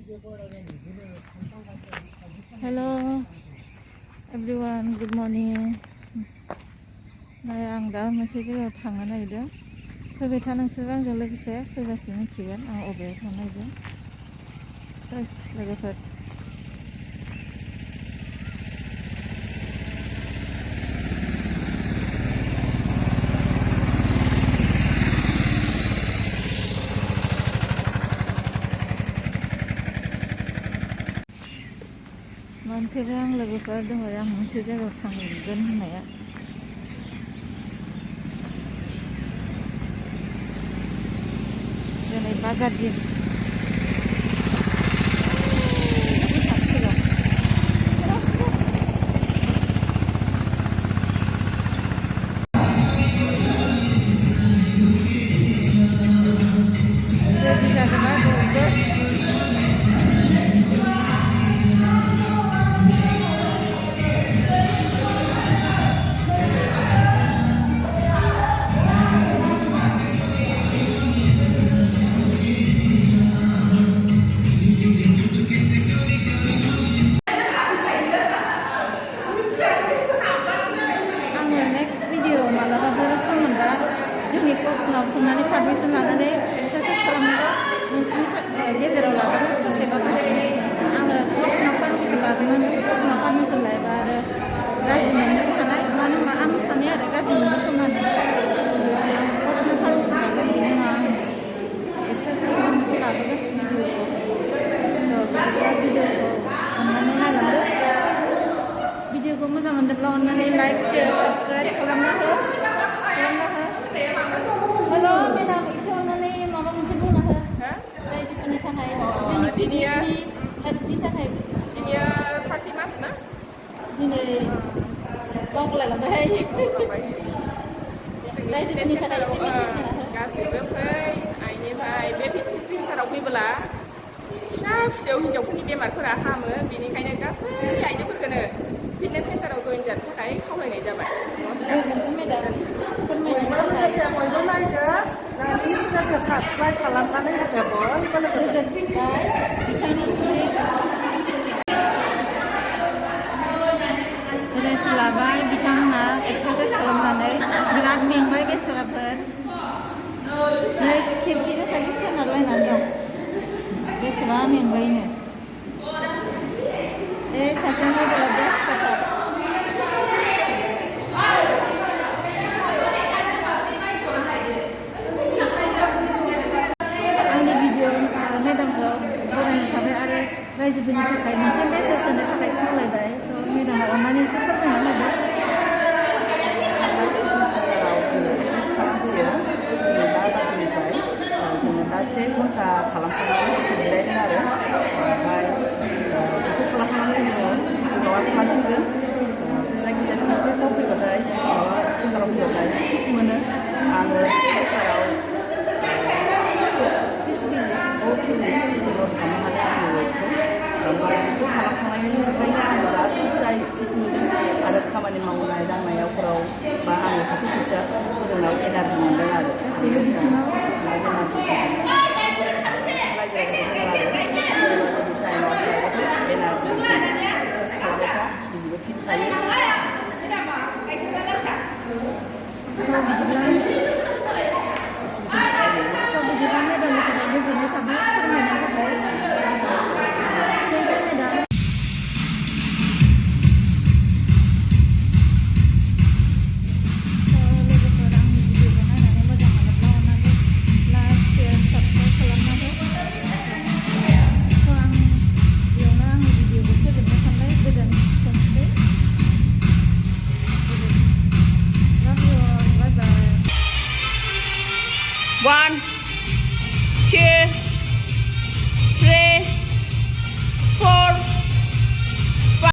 Hello everyone, good morning. आं दा मोनसे जायगायाव थांनो नागिरदों। फैबाय था नोंसोर आंजों लोगोसे फैगासिनो मिथिगोन आं अबेयाव थांनो नागिरदों। लोगोफोर मोनफैबाय आं लोगोफोर दहाय आं मोनसे जायगायाव थांगोन होननाया दिनै बाजार दिन जोंनि कर्सनाव सोंनानै पारमिसन लानानै एक्सारसाइज खालामनांगौ नोंसिनि गेजेराव लाबोगोन ससेबाबो आङो कर्सनाव पारमिसन लादोंमोन कर्सनाव पारमिसन लायोबा आरो गाज्रि मोननो हानाय मानो होनबा आं सानो आरो गाज्रि मोननो खोमानो आं कर्सनाव पारमिसन लागोन बिनि उनाव आं एक्सारसाइज खालामनायखौ लाबोगोन भिडिअखौ अननानै नायलांदो भिडिअखौ मोजां मोनदोंब्ला अननानै लाइक शेयार साबस्क्राइब खालामना हो हेलो मेडाम एसे अननानै माबा मोनसे बुंना हो रायजोफोरनि थाखाय जोंनि पिकनिकनि हेल्पनि थाखाय दिनैया 30 मार्च ना दिनै बावलायलांबाय रायजोफोरनि थाखाय एसे मेसेज होना हो गासैबो फै आइनिफ्राय बे फिटनेस सेन्टाराव फैबोला फिसा फिसौ हिन्जावफोरनि बेमारफोरा हामो बेनिखायनो गासै आइजोफोरखौनो फिटनेस सेन्टाराव जइन जानो थाखाय खावलायनाय जाबाय गोजोन्थों मेडाम फोरमायनायनि थाखाय बयबो नायदो नोंनि चेनेलखौ साबस्क्राइब खालामनानै होदो बयबो लोगो गोजोनबाय बिथांनिसिम रेस्ट लाबाय बिथांमोना एक्सारसाइज खालामनानै बिराद मेंबाय बेसराफोर नै खिरखिजों खालि सोनारलायनानै दं बेसेबा मेंबायनो सासे मबाइलाव बेस्थ'थार मेडामखौ बरायनो थाबाय आरो रायजोफोरनि थाखाय मोनसे मेसेज होनो थाखाय खावलायबाय स' मेडामा अननानै एसे फोरमायना होदो जोङो दा 1 घन्टा खालामखांनानै जिरायदों आरो ओमफ्राय बेखौ खालामखांनानै जोङो सिगाङाव खालामफिनगोन जायखिजाया फिटनेसआव फैबाथाय माबा सेन्टाराव फैबाथाय थिग मोनो आङो बोसोराव 6 केजि लस खालामनो हादों आंनि वेटखौ ओमफ्राय बेखौ खालामखांनायनि उनावहायनो आङो बिराद फिट जायो फिट मोनदों आरो खामानि मावनाय दांनायावफोराव बा आङो सासे टिचार फोरोंनायाव एनारजि मोनदों आरो गासैबो बिथिङाव फिट थायो बिदिब्ला मेडामनि थाखाय गोजोननाय थाबाय फोरमायनायनि थाखाय थेंक इउ मेडाम लोगोफोर आंनि भिडिअखौ नायनानै मोजां मोनोब्ला अननानै लाइक शेयार साबस्क्राइब खालामना हो स' आं बेयावनो आंनि भिडिअखौ फोजोबनो सानबाय गोजोनथोंसै love you all, bye bye 1 2